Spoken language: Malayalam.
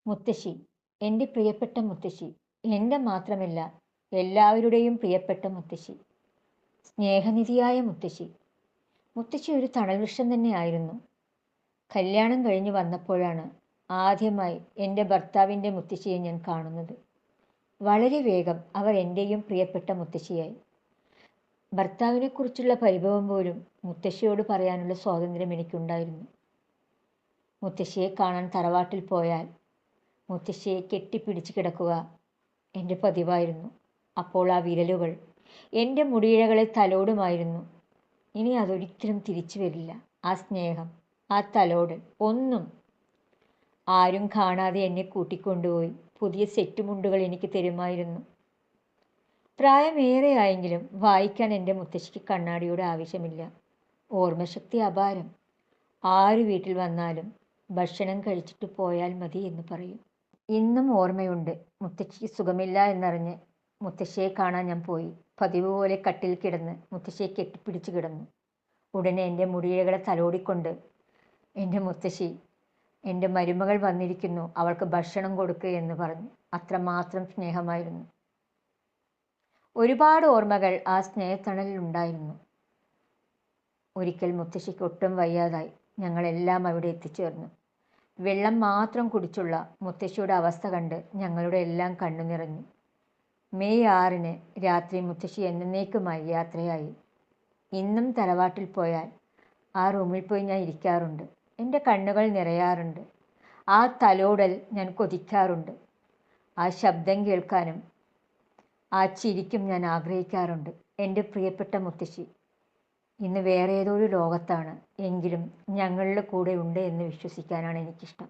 മുത്തശ്ശി, എൻ്റെ പ്രിയപ്പെട്ട മുത്തശ്ശി, എൻ്റെ മാത്രമല്ല എല്ലാവരുടെയും പ്രിയപ്പെട്ട മുത്തശ്ശി, സ്നേഹനിധിയായ മുത്തശ്ശി. മുത്തശ്ശി ഒരു തണൽ വൃക്ഷം തന്നെയായിരുന്നു. കല്യാണം കഴിഞ്ഞ് വന്നപ്പോഴാണ് ആദ്യമായി എൻ്റെ ഭർത്താവിൻ്റെ മുത്തശ്ശിയെ ഞാൻ കാണുന്നത്. വളരെ വേഗം അവർ എൻ്റെയും പ്രിയപ്പെട്ട മുത്തശ്ശിയായി. ഭർത്താവിനെക്കുറിച്ചുള്ള പരിഭവം പോലും മുത്തശ്ശിയോട് പറയാനുള്ള സ്വാതന്ത്ര്യം എനിക്കുണ്ടായിരുന്നു. മുത്തശ്ശിയെ കാണാൻ തറവാട്ടിൽ പോയാൽ മുത്തശ്ശിയെ കെട്ടിപ്പിടിച്ച് കിടക്കുക എൻ്റെ പതിവായിരുന്നു. അപ്പോൾ ആ വിരലുകൾ എൻ്റെ മുടിയിഴകളെ തലോടുമായിരുന്നു. ഇനി അതൊരിക്കലും തിരിച്ചു വരില്ല. ആ സ്നേഹം, ആ തലോടൽ, ഒന്നും. ആരും കാണാതെ എന്നെ കൂട്ടിക്കൊണ്ടുപോയി പുതിയ സെറ്റ് മുണ്ടുകൾ എനിക്ക് തരുമായിരുന്നു. പ്രായമേറെയായെങ്കിലും വായിക്കാൻ എൻ്റെ മുത്തശ്ശിക്ക് കണ്ണാടിയുടെ ആവശ്യമില്ല. ഓർമ്മശക്തി അപാരം. ആര് വീട്ടിൽ വന്നാലും ഭക്ഷണം കഴിച്ചിട്ട് പോയാൽ മതി എന്ന് പറയും. ഇന്നും ഓർമ്മയുണ്ട്. മുത്തശ്ശിക്ക് സുഖമില്ല എന്നറിഞ്ഞ് മുത്തശ്ശിയെ കാണാൻ ഞാൻ പോയി. പതിവ് പോലെ കട്ടിൽ കിടന്ന് മുത്തശ്ശിയെ കെട്ടിപ്പിടിച്ച് കിടന്നു. ഉടനെ എൻ്റെ മുടിയിഴകളെ തലോടിക്കൊണ്ട് എൻ്റെ മുത്തശ്ശി, എൻ്റെ മരുമകൾ വന്നിരിക്കുന്നു, അവൾക്ക് ഭക്ഷണം കൊടുക്കുക എന്ന് പറഞ്ഞു. അത്രമാത്രം സ്നേഹമായിരുന്നു. ഒരുപാട് ഓർമ്മകൾ ആ സ്നേഹത്തണലിൽ ഉണ്ടായിരുന്നു. ഒരിക്കൽ മുത്തശ്ശിക്ക് ഒട്ടും വയ്യാതായി. ഞങ്ങളെല്ലാം അവിടെ എത്തിച്ചേർന്നു. വെള്ളം മാത്രം കുടിച്ചുള്ള മുത്തശ്ശിയുടെ അവസ്ഥ കണ്ട് ഞങ്ങളുടെ എല്ലാം കണ്ണു നിറഞ്ഞു. മെയ് 6 രാത്രി മുത്തശ്ശി എന്നേക്കുമായി യാത്രയായി. ഇന്നും തറവാട്ടിൽ പോയാൽ ആ റൂമിൽ പോയി ഞാൻ ഇരിക്കാറുണ്ട്. എൻ്റെ കണ്ണുകൾ നിറയാറുണ്ട്. ആ തലോടൽ ഞാൻ കൊതിക്കാറുണ്ട്. ആ ശബ്ദം കേൾക്കാനും ആ ചിരിക്കും ഞാൻ ആഗ്രഹിക്കാറുണ്ട്. എൻ്റെ പ്രിയപ്പെട്ട മുത്തശ്ശി ഇന്ന് വേറെ ഏതോ ഒരു ലോകത്താണ്. എങ്കിലും ഞങ്ങളുടെ കൂടെ ഉണ്ട് എന്ന് വിശ്വസിക്കാനാണ് എനിക്കിഷ്ടം.